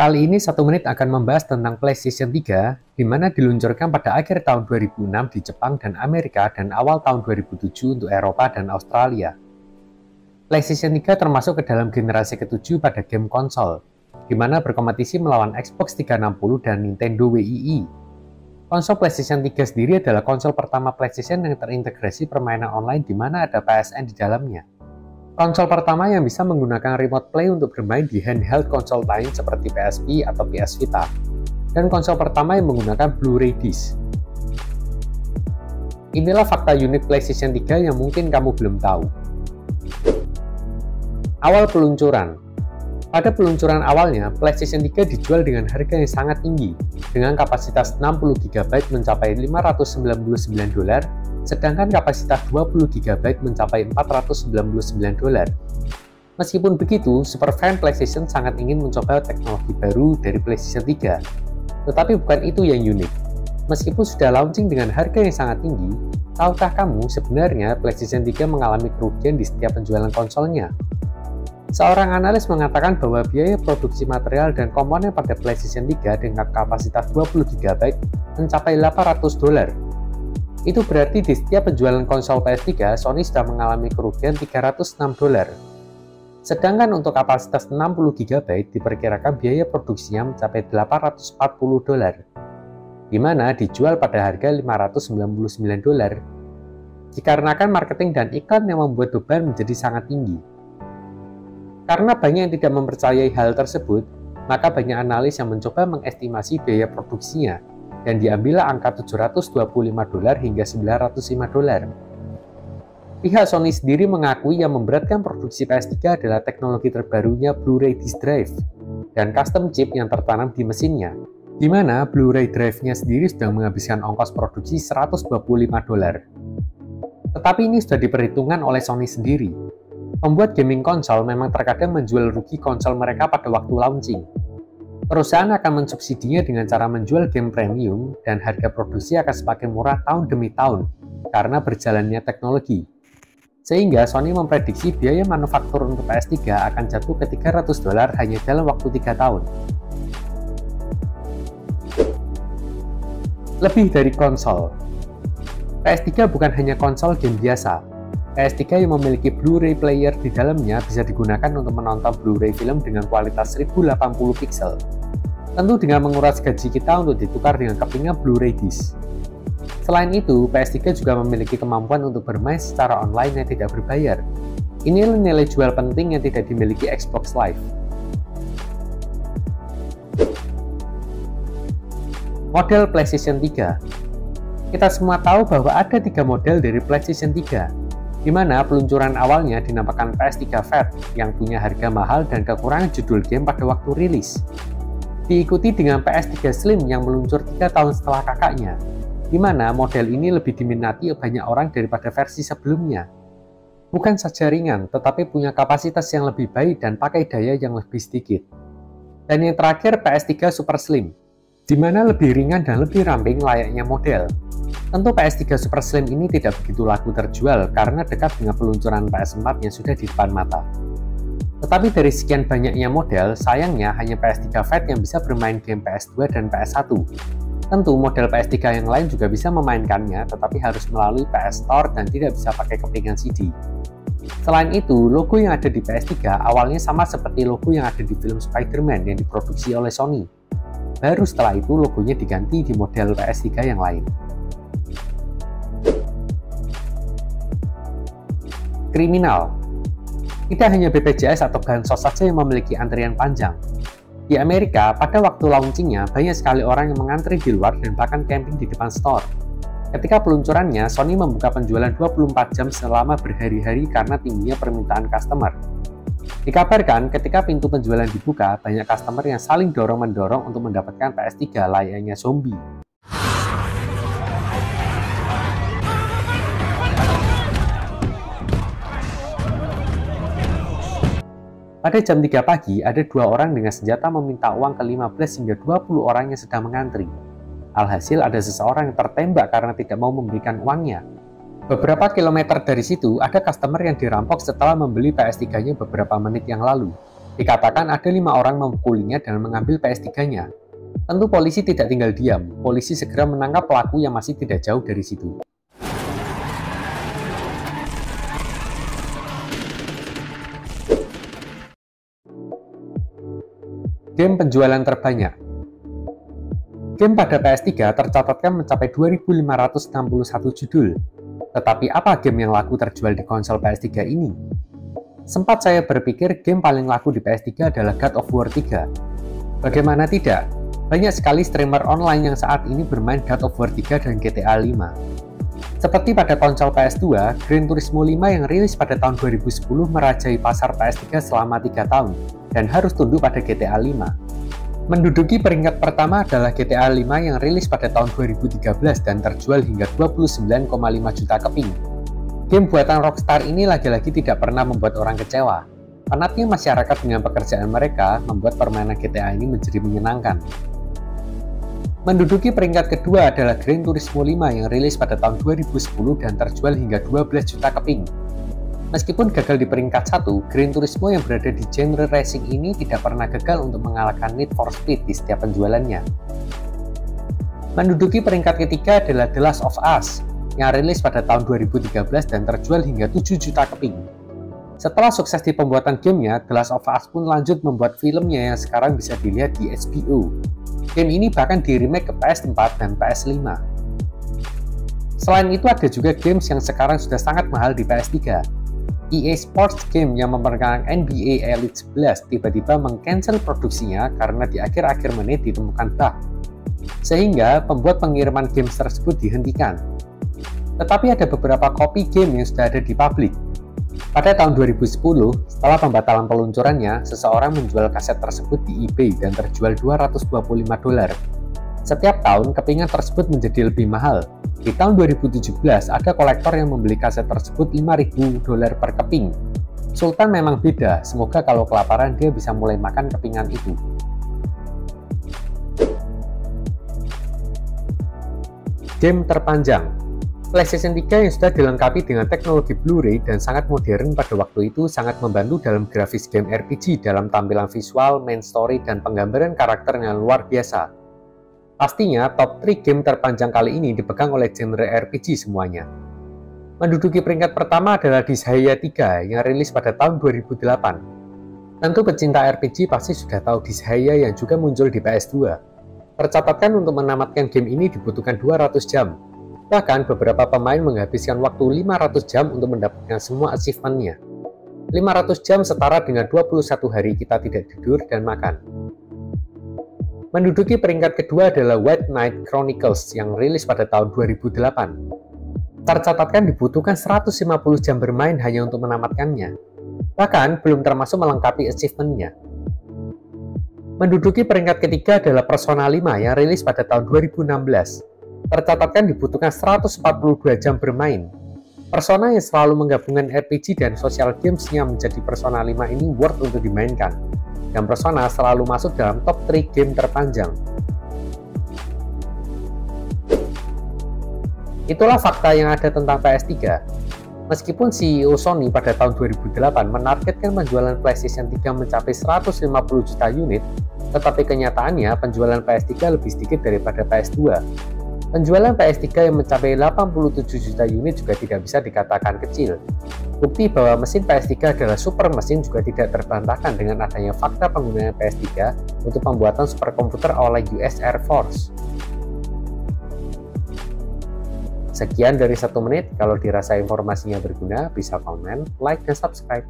Kali ini 1 menit akan membahas tentang PlayStation 3, di mana diluncurkan pada akhir tahun 2006 di Jepang dan Amerika dan awal tahun 2007 untuk Eropa dan Australia. PlayStation 3 termasuk ke dalam generasi ke-7 pada game konsol, di mana berkompetisi melawan Xbox 360 dan Nintendo Wii. Konsol PlayStation 3 sendiri adalah konsol pertama PlayStation yang terintegrasi permainan online di mana ada PSN di dalamnya. Konsol pertama yang bisa menggunakan remote play untuk bermain di handheld konsol lain seperti PSP atau PS Vita, dan konsol pertama yang menggunakan Blu-ray disc. Inilah fakta unik PlayStation 3 yang mungkin kamu belum tahu. Awal peluncuran. Pada peluncuran awalnya, PlayStation 3 dijual dengan harga yang sangat tinggi, dengan kapasitas 60 GB mencapai $599, sedangkan kapasitas 20 GB mencapai $499. Meskipun begitu, superfan PlayStation sangat ingin mencoba teknologi baru dari PlayStation 3. Tetapi bukan itu yang unik. Meskipun sudah launching dengan harga yang sangat tinggi, tahukah kamu sebenarnya PlayStation 3 mengalami kerugian di setiap penjualan konsolnya? Seorang analis mengatakan bahwa biaya produksi material dan komponen pada PlayStation 3 dengan kapasitas 20 GB mencapai $800. Itu berarti di setiap penjualan konsol PS3, Sony sudah mengalami kerugian $306. Sedangkan untuk kapasitas 60 GB diperkirakan biaya produksinya mencapai $840, di mana dijual pada harga $599. Dikarenakan marketing dan iklan yang membuat beban menjadi sangat tinggi. Karena banyak yang tidak mempercayai hal tersebut, maka banyak analis yang mencoba mengestimasi biaya produksinya, dan diambillah angka $725 hingga $905. Pihak Sony sendiri mengakui yang memberatkan produksi PS3 adalah teknologi terbarunya Blu-ray disc drive dan custom chip yang tertanam di mesinnya, di mana Blu-ray drive-nya sendiri sudah menghabiskan ongkos produksi $125. Tetapi ini sudah diperhitungkan oleh Sony sendiri. Membuat gaming konsol memang terkadang menjual rugi konsol mereka pada waktu launching. Perusahaan akan mensubsidinya dengan cara menjual game premium dan harga produksi akan semakin murah tahun demi tahun karena berjalannya teknologi. Sehingga Sony memprediksi biaya manufaktur untuk PS3 akan jatuh ke $300 hanya dalam waktu 3 tahun. Lebih dari konsol. PS3 bukan hanya konsol game biasa. PS3 yang memiliki Blu-ray player di dalamnya bisa digunakan untuk menonton Blu-ray film dengan kualitas 1080 pixel. Tentu dengan menguras gaji kita untuk ditukar dengan kepingan Blu-ray disc. Selain itu, PS3 juga memiliki kemampuan untuk bermain secara online yang tidak berbayar. Inilah nilai jual penting yang tidak dimiliki Xbox Live. Model PlayStation 3. Kita semua tahu bahwa ada 3 model dari PlayStation 3. Di mana peluncuran awalnya dinamakan PS3 Fat yang punya harga mahal dan kekurangan judul game pada waktu rilis. Diikuti dengan PS3 Slim yang meluncur 3 tahun setelah kakaknya, di mana model ini lebih diminati banyak orang daripada versi sebelumnya. Bukan saja ringan, tetapi punya kapasitas yang lebih baik dan pakai daya yang lebih sedikit. Dan yang terakhir PS3 Super Slim, di mana lebih ringan dan lebih ramping layaknya model. Tentu PS3 Super Slim ini tidak begitu laku terjual karena dekat dengan peluncuran PS4 yang sudah di depan mata. Tetapi dari sekian banyaknya model, sayangnya hanya PS3 Fat yang bisa bermain game PS2 dan PS1. Tentu model PS3 yang lain juga bisa memainkannya, tetapi harus melalui PS Store dan tidak bisa pakai kepingan CD. Selain itu, logo yang ada di PS3 awalnya sama seperti logo yang ada di film Spider-Man yang diproduksi oleh Sony. Baru setelah itu logonya diganti di model PS3 yang lain. Kriminal. Tidak hanya BPJS atau Bansos saja yang memiliki antrian panjang. Di Amerika, pada waktu launchingnya, banyak sekali orang yang mengantri di luar dan bahkan camping di depan store. Ketika peluncurannya, Sony membuka penjualan 24 jam selama berhari-hari karena tingginya permintaan customer. Dikabarkan, ketika pintu penjualan dibuka, banyak customer yang saling dorong-mendorong untuk mendapatkan PS3 layaknya zombie. Pada jam 3 pagi, ada 2 orang dengan senjata meminta uang ke 15 hingga 20 orang yang sedang mengantri. Alhasil ada seseorang yang tertembak karena tidak mau memberikan uangnya. Beberapa kilometer dari situ, ada customer yang dirampok setelah membeli PS3-nya beberapa menit yang lalu. Dikatakan ada 5 orang memukulinya dan mengambil PS3-nya. Tentu polisi tidak tinggal diam, polisi segera menangkap pelaku yang masih tidak jauh dari situ. Game penjualan terbanyak. Game pada PS3 tercatatkan mencapai 2.561 judul. Tetapi apa game yang laku terjual di konsol PS3 ini? Sempat saya berpikir game paling laku di PS3 adalah God of War 3. Bagaimana tidak? Banyak sekali streamer online yang saat ini bermain God of War 3 dan GTA 5. Seperti pada konsol PS2, Gran Turismo 5 yang rilis pada tahun 2010 merajai pasar PS3 selama 3 tahun dan harus tunduk pada GTA 5. Menduduki peringkat pertama adalah GTA 5 yang rilis pada tahun 2013 dan terjual hingga 29,5 juta keping. Game buatan Rockstar ini lagi-lagi tidak pernah membuat orang kecewa. Penatnya masyarakat dengan pekerjaan mereka membuat permainan GTA ini menjadi menyenangkan. Menduduki peringkat kedua adalah Gran Turismo 5 yang rilis pada tahun 2010 dan terjual hingga 12 juta keping. Meskipun gagal di peringkat 1, Gran Turismo yang berada di genre racing ini tidak pernah gagal untuk mengalahkan Need for Speed di setiap penjualannya. Menduduki peringkat ketiga adalah The Last of Us yang rilis pada tahun 2013 dan terjual hingga 7 juta keping. Setelah sukses di pembuatan gamenya, The Last of Us pun lanjut membuat filmnya yang sekarang bisa dilihat di HBO. Game ini bahkan di-remake ke PS4 dan PS5. Selain itu ada juga games yang sekarang sudah sangat mahal di PS3. EA Sports game yang memerankan NBA Elite 11 tiba-tiba meng-cancel produksinya karena di akhir-akhir menit ditemukan bug, sehingga pembuat pengiriman games tersebut dihentikan. Tetapi ada beberapa kopi game yang sudah ada di publik. Pada tahun 2010, setelah pembatalan peluncurannya, seseorang menjual kaset tersebut di eBay dan terjual $225. Setiap tahun, kepingan tersebut menjadi lebih mahal. Di tahun 2017, ada kolektor yang membeli kaset tersebut $5.000 per keping. Sultan memang beda, semoga kalau kelaparan dia bisa mulai makan kepingan itu. Game terpanjang. PlayStation 3 yang sudah dilengkapi dengan teknologi Blu-ray dan sangat modern pada waktu itu sangat membantu dalam grafis game RPG dalam tampilan visual, main story, dan penggambaran karakter yang luar biasa. Pastinya, top 3 game terpanjang kali ini dipegang oleh genre RPG semuanya. Menduduki peringkat pertama adalah Disgaea 3 yang rilis pada tahun 2008. Tentu pecinta RPG pasti sudah tahu Disgaea yang juga muncul di PS2. Tercatatkan untuk menamatkan game ini dibutuhkan 200 jam. Bahkan beberapa pemain menghabiskan waktu 500 jam untuk mendapatkan semua achievement-nya. 500 jam setara dengan 21 hari kita tidak tidur dan makan. Menduduki peringkat kedua adalah White Knight Chronicles yang rilis pada tahun 2008. Tercatatkan dibutuhkan 150 jam bermain hanya untuk menamatkannya. Bahkan belum termasuk melengkapi achievement-nya. Menduduki peringkat ketiga adalah Persona 5 yang rilis pada tahun 2016. Tercatatkan dibutuhkan 142 jam bermain. Persona yang selalu menggabungkan RPG dan social games-nya menjadi Persona 5 ini worth untuk dimainkan. Dan Persona selalu masuk dalam top 3 game terpanjang. Itulah fakta yang ada tentang PS3. Meskipun CEO Sony pada tahun 2008 menargetkan penjualan PlayStation 3 mencapai 150 juta unit, tetapi kenyataannya penjualan PS3 lebih sedikit daripada PS2. Penjualan PS3 yang mencapai 87 juta unit juga tidak bisa dikatakan kecil. Bukti bahwa mesin PS3 adalah super mesin juga tidak terbantahkan dengan adanya fakta penggunaan PS3 untuk pembuatan superkomputer oleh US Air Force. Sekian dari 1 menit, kalau dirasa informasinya berguna, bisa komen, like, dan subscribe.